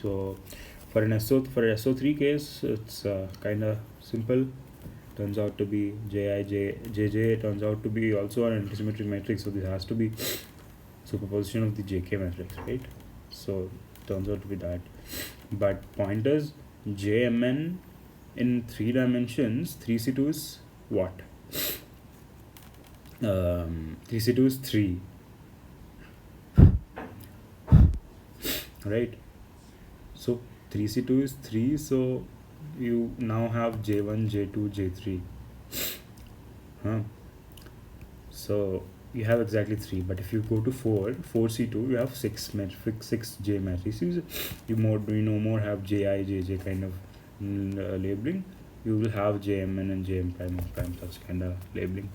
So for SO3 case, it's kind of simple. Turns out to be JJ turns out to be also an antisymmetric matrix, so this has to be superposition of the JK matrix, right? So turns out to be that. But point is, JMN in 3 dimensions, 3C2 is what? 3C2 is 3, right? So 3C2 is 3, so you now have J1, J2, J3. So you have exactly 3, but if you go to 4C2, you have 6 J matrices. You no more have JI, JJ kind of labeling. You will have JMN and JM prime such kind of labeling.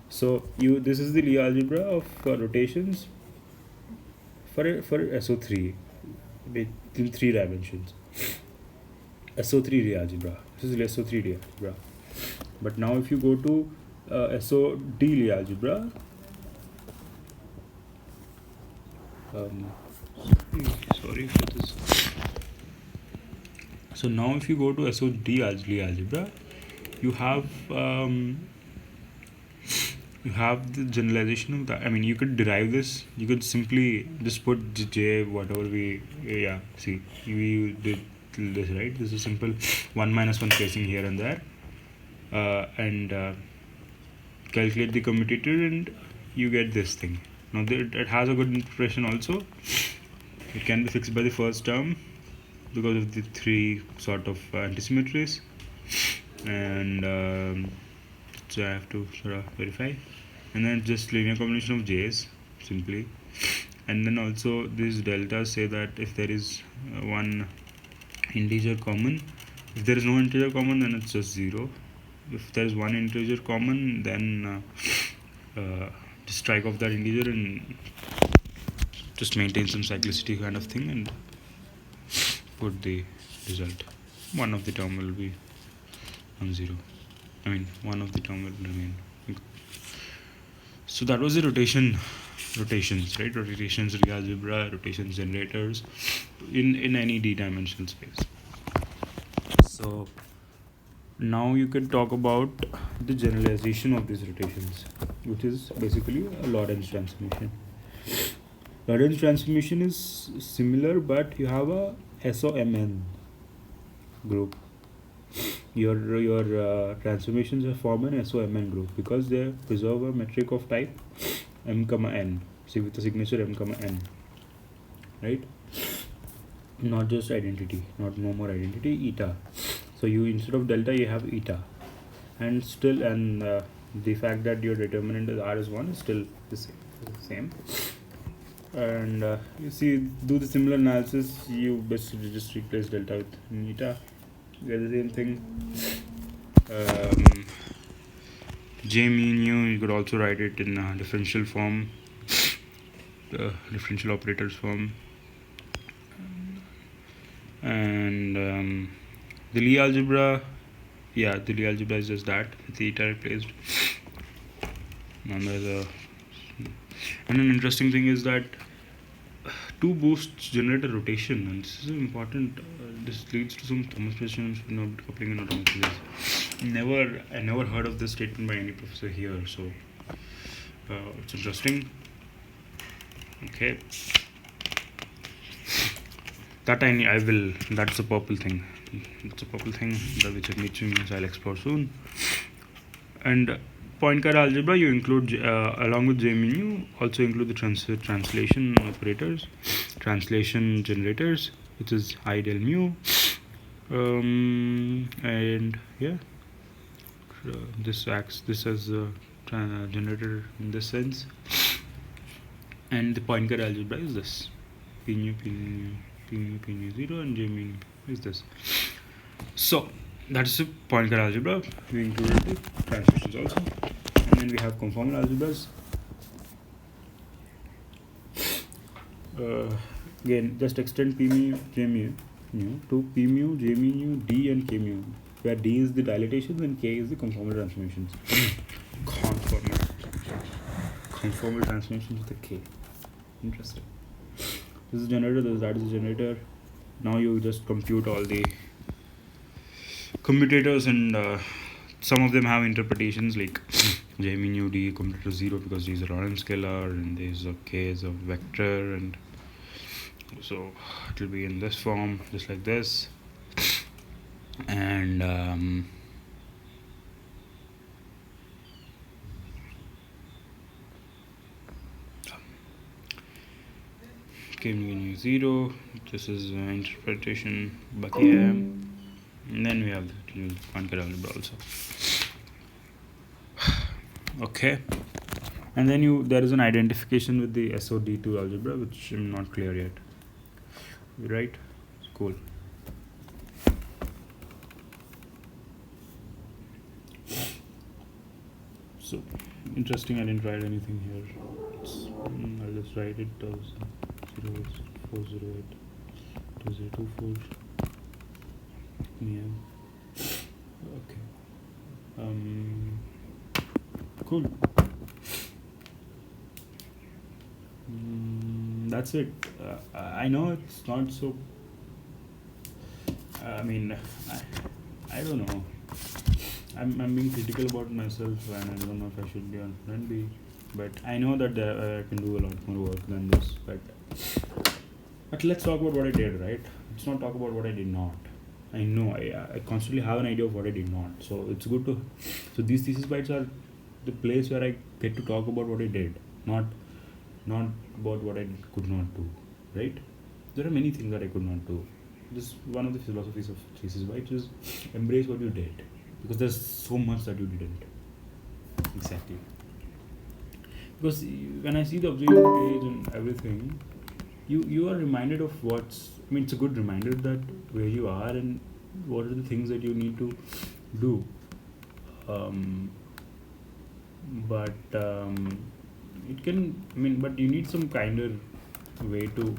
So this is the Lie algebra of rotations for SO3 in 3 dimensions. SO3 Lie algebra. This is SO3 Lie algebra. But now if you go to SOD Lie algebra, sorry for this. So now if you go to SOD Lie algebra, you have the generalization of that. I mean, you could derive this. You could simply just put J whatever we did this, right? This is simple 1 minus 1 placing here and there, and calculate the commutator, and you get this thing. Now it has a good interpretation also. It can be fixed by the first term because of the 3 sort of antisymmetries, and so I have to sort of verify, and then just linear combination of J's simply. And then also these deltas say that if there is one integer common, if there is no integer common, then it's just 0. If there is one integer common, then just strike off that integer and just maintain some cyclicity kind of thing and put the result. One of the term will be non-zero. I mean, one of the term will remain. So that was the rotations, right? Rotations, Lie algebra, rotations generators in any d-dimensional space. So now you can talk about the generalization of these rotations, which is basically a Lorentz transformation. Lorentz transformation is similar, but you have a SOMN group. Your transformations form an SOMN group because they preserve a metric of type m comma n, see, with the signature m comma n, right? Not just identity, no more identity, eta. So you, instead of delta, you have eta, and the fact that your determinant is r is 1 is still the same. And you see, do the similar analysis, you basically just replace delta with eta, you get the same thing. J mu nu, you could also write it in differential form, differential operators form. And the Lie algebra, the Lie algebra is just that, with eta replaced. And an interesting thing is that 2 boosts generate a rotation, and this is important. This leads to some Thomas precision coupling and atomic physics. I never heard of this statement by any professor here, so it's interesting. Okay, that I will. That's a purple thing. It's a purple thing which it needs to I'll explore soon. And Poincare algebra, you include along with J mu nu, also include the translation operators, translation generators, which is I del mu, and yeah, this acts as a generator in this sense. And the Poincare algebra is this: P nu 0, and J mu nu is this. So that's the Poincare algebra. We included the translations also. And then we have conformal algebras. Again, just extend P mu J mu nu to P mu J mu nu D and K mu, where D is the dilatations and K is the conformal transformations. Conformal transformations with a K. Interesting. This is generator. That is a generator. now you just compute all the commutators, and some of them have interpretations like j mean u d computed to 0 because d is a Random scalar and this k is a vector, and so it will be in this form, just like this. And k mean u 0, this is interpretation back here, and then we have the quantum algebra also. Okay, and then there is an identification with the SOD2 algebra, which I'm not clear yet. Right? Cool. So interesting. I didn't write anything here. I'll just write it as 0408 2024. Yeah. Okay. Cool. That's it. I know it's not so. I mean, I don't know. I'm being critical about myself, and I don't know if I should be or not be. But I know that I can do a lot more work than this. But let's talk about what I did, right? Let's not talk about what I did not. I know I constantly have an idea of what I did not. So it's good to. So these thesis bites are the place where I get to talk about what I did, not about what I could not do, right? There are many things that I could not do. This one of the philosophies of thesis bites is embrace what you did, because there's so much that you didn't. Exactly. Because when I see the observation page and everything, you are reminded of what's. I mean, it's a good reminder that where you are and what are the things that you need to do. But it can. I mean, but you need some kind of way to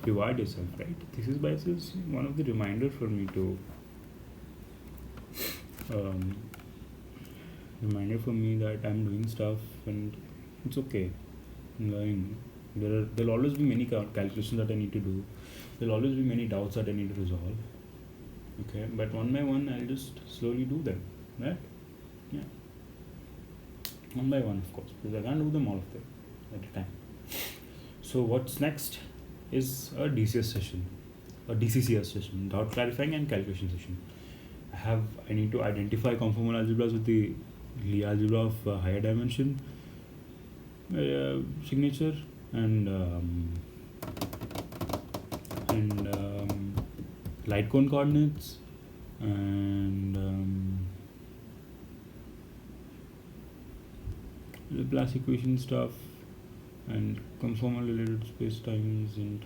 reward yourself, right? Thesis bias is one of the reminder for me to. Reminder for me that I'm doing stuff and it's okay. I'm learning. There'll always be many calculations that I need to do. There'll always be many doubts that I need to resolve. Okay, but one by one, I'll just slowly do them, right? Yeah. One by one, of course, because I can't do them all of them at a time. So what's next is a DCS session, a DCCS session, doubt clarifying and calculation session. I need to identify conformal algebras with the Lie algebra of higher dimension signature and light cone coordinates and Laplace equation stuff and conformal related space times and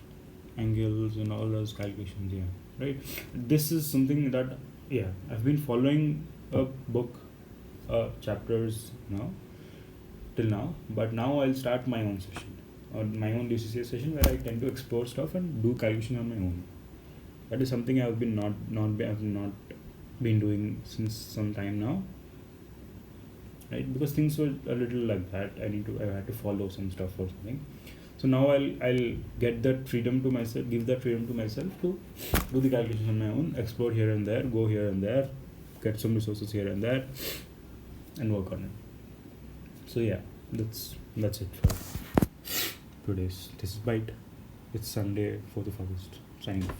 angles and all those calculations. Yeah, right. This is something that I've been following a book chapters till now, but now I'll start my own session or my own DCCS session where I tend to explore stuff and do calculation on my own. That is something I've been not been doing since some time now, right? Because things were a little like that. I had to follow some stuff or something. So now I'll get that freedom to myself, give that freedom to myself to do the calculations on my own, explore here and there, go here and there, get some resources here and there, and work on it. So yeah, that's it for today's. This is Byte. It's Sunday, 4th of August. Signing off.